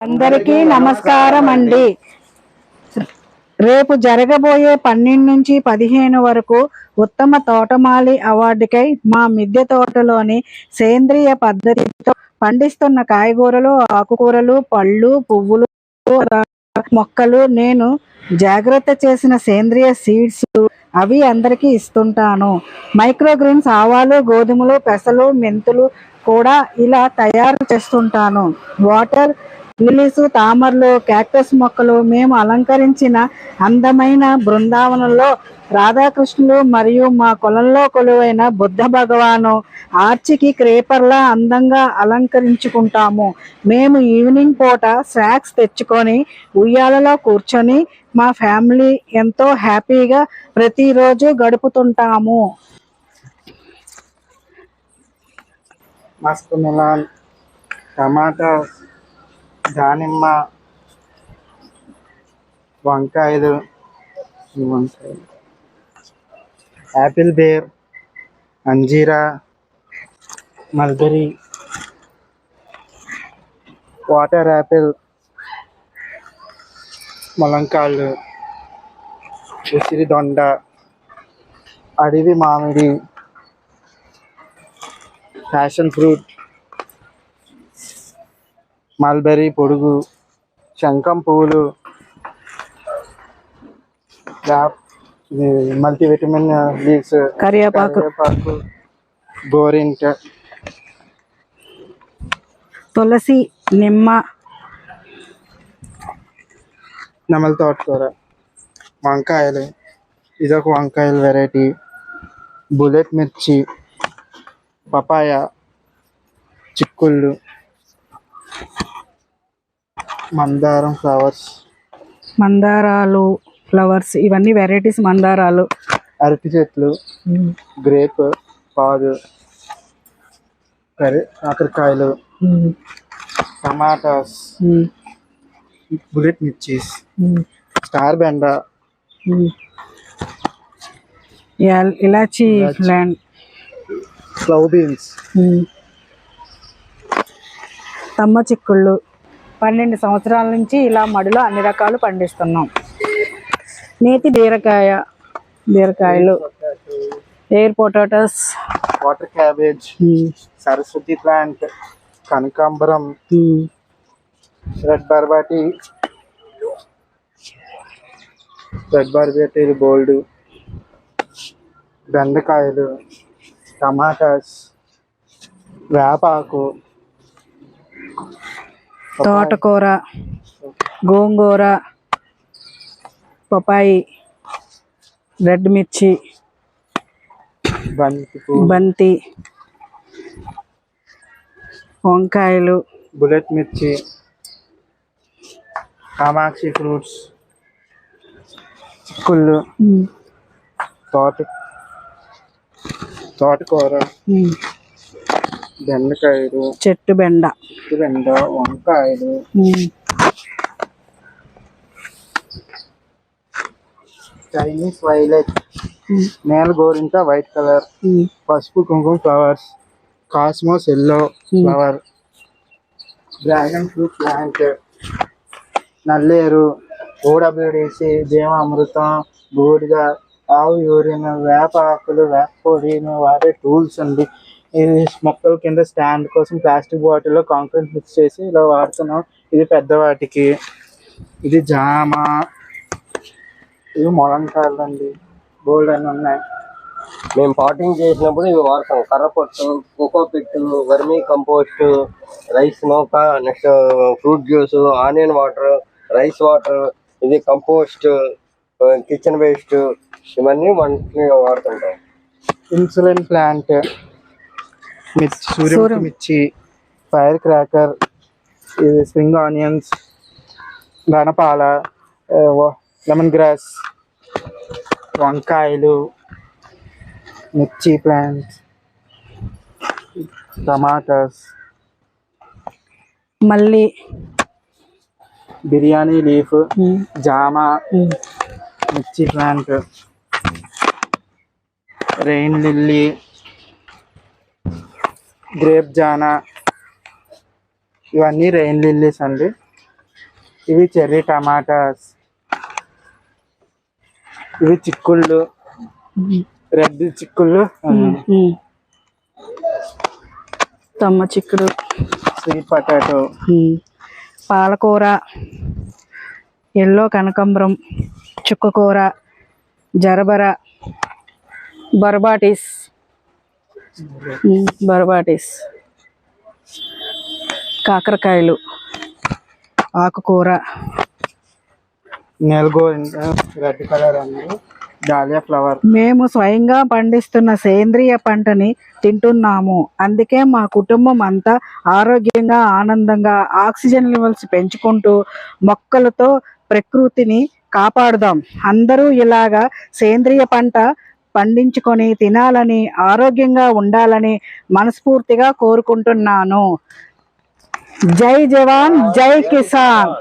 అందరికీ నమస్కారం అండి. రేపు జరగబోయే 12 నుంచి 15 వరకు ఉత్తమ తోటమాలి అవార్డుకై మా మిద్దె తోటలోని సేంద్రియ పద్ధతితో పండిస్తున్న కాయగూరలు, ఆకుకూరలు, పళ్ళు, పువ్వులు, మొక్కలు నేను జాగ్రత్త చేసిన సేంద్రియ సీడ్స్ అవి అందరికీ ఇస్తుంటాను. మైక్రోగ్రీన్స్, ఆవాలు, గోధుమలు, పెసలు, మెంతులు కూడా ఇలా తయారు చేస్తుంటాను. వాటర్ లిలీస్, తామరలు, క్యాక్టస్ మొక్కలు మేము అలంకరించిన అందమైన బృందావనంలో రాధాకృష్ణులు మరియు మా కొలంలో కొలువైన బుద్ధ భగవాను ఆర్చికి క్రేపర్లా అందంగా అలంకరించుకుంటాము. మేము ఈవినింగ్ పూట స్నాక్స్ తెచ్చుకొని ఉయ్యాలలో కూర్చొని మా ఫ్యామిలీ ఎంతో హ్యాపీగా ప్రతిరోజు గడుపుతుంటాము. మస్క్ మిలాన్, టమాటా, దానిమ్మ, వంకాయలు, యాపిల్ బేర్, అంజీరా, మల్బెరీ, వాటర్ యాపిల్, ములంకాళ్ళు, ఉసిరి దొండ, అడవి మామిడి, ప్యాషన్ ఫ్రూట్, మల్బెరీ పొడుగు, శంఖం పువ్వులు, మల్టీవిటమిన్ లీవ్స్, కరివేపాకు, గోరింట, తులసి, నిమ్మ, నెమలి తోటకూర, వంకాయలు, ఇదొక వంకాయల వెరైటీ, బుల్లెట్ మిర్చి, పపాయ, చిక్కుళ్ళు, మందారం ఫ్లవర్స్, మందారాలు ఫ్లవర్స్, ఇవన్నీ వెరైటీస్. మందారాలు, అరటి చెట్లు, గ్రేప్, పాదు, కాకరకాయలు, టమాటాస్, బుల్లెట్ మిర్చీస్, స్టార్ బెండ, ఇలాచి ప్లాంట్, స్లవ్ బీన్స్, తమ్మ చిక్కుళ్ళు. 12 సంవత్సరాల నుంచి ఇలా మడిలో అన్ని రకాలు పండిస్తున్నాం. నేతి బీరకాయలు, air potatoes, water cabbage, Saraswati plant, కనకాంబరం, రెడ్ బార్బేటీ బోల్డ్, బెండకాయలు, టమాటాస్, వేపాకు, తోటకూర, గోంగూర, పపాయి, రెడ్ మిర్చి, బంతి, వంకాయలు, బుల్లెట్ మిర్చి, కామాక్షి ఫ్రూట్స్, చిక్కుళ్ళు, తోటకూర, బెండకాయలు, చెట్టు బెండ, వంకాయలు, చైనీస్ వైలెట్, నేల గోరింట వైట్ కలర్, పసుపు కుంకుమ flowers, cosmos yellow flower, dragon fruit plant, నల్లేరు, ఓడబ్ల్యూడిసి, జీవామృతం, బూడిద, ఆవు యూరిన్, వేప ఆకులు, వేప పొడి, మేము వాడే టూల్స్ అండి. ఇది మొక్కల కింద స్టాండ్ కోసం ప్లాస్టిక్ బాటిల్లో కాంక్రీట్ మిక్స్ చేసి ఇలా వాడుతున్నాం. ఇది పెద్దవాటికి. ఇది జామ, ఇవి ములంకాయలు అండి, బోల్డ్ అని ఉన్నాయి. మేము పాటింగ్ చేసినప్పుడు ఇవి వాడతాం. కర్రపొట్టు, కోకో పిట్టు, వర్మీ కంపోస్ట్, రైస్ నూక, next fruit juice, onion water, rice water, ఇది కంపోస్ట్, కిచెన్ వేస్ట్, ఇవన్నీ మనకి వాడుతుంటాం. ఇన్సులిన్ ప్లాంట్, మిర్చి, సూర్యముఖి మిర్చి, ఫైర్ క్రాకర్, ఇది స్ప్రింగ్ ఆనియన్స్, ధనపాల, లెమన్ గ్రాస్, వంకాయలు, మిర్చి ప్లాంట్స్, టమాటాస్, మళ్ళీ బిర్యానీ లీఫ్, జామ, మిర్చి ప్లాంట్, రెయిన్ లిల్లీ, గ్రేప్ జానా, ఇవన్నీ రెయిన్ లిల్లీస్ అండి. ఇవి చెర్రీ టమాటాస్, ఇవి చిక్కుళ్ళు, రెడ్ చిక్కుళ్ళు, తమ్మ చిక్కుడు, స్వీట్ పొటాటో, పాలకూర, ఎల్లో కనకాంబరం, చుక్కకూర, జరబర, బర్బాటిస్, కాకరకాయలు, ఆకుకూర, నెలగోరింట రెడ్ కలర్ అండి, డాలియా ఫ్లవర్. మేము స్వయంగా పండిస్తున్న సేంద్రియ పంటని తింటున్నాము. అందుకే మా కుటుంబం అంతా ఆరోగ్యంగా, ఆనందంగా, ఆక్సిజన్ లెవెల్స్ పెంచుకుంటూ మొక్కలతో ప్రకృతిని కాపాడుదాం. అందరూ ఇలాగా సేంద్రియ పంట పండించుకొని తినాలని, ఆరోగ్యంగా ఉండాలని మనస్ఫూర్తిగా కోరుకుంటున్నాను. జై జవాన్, జై కిసాన్.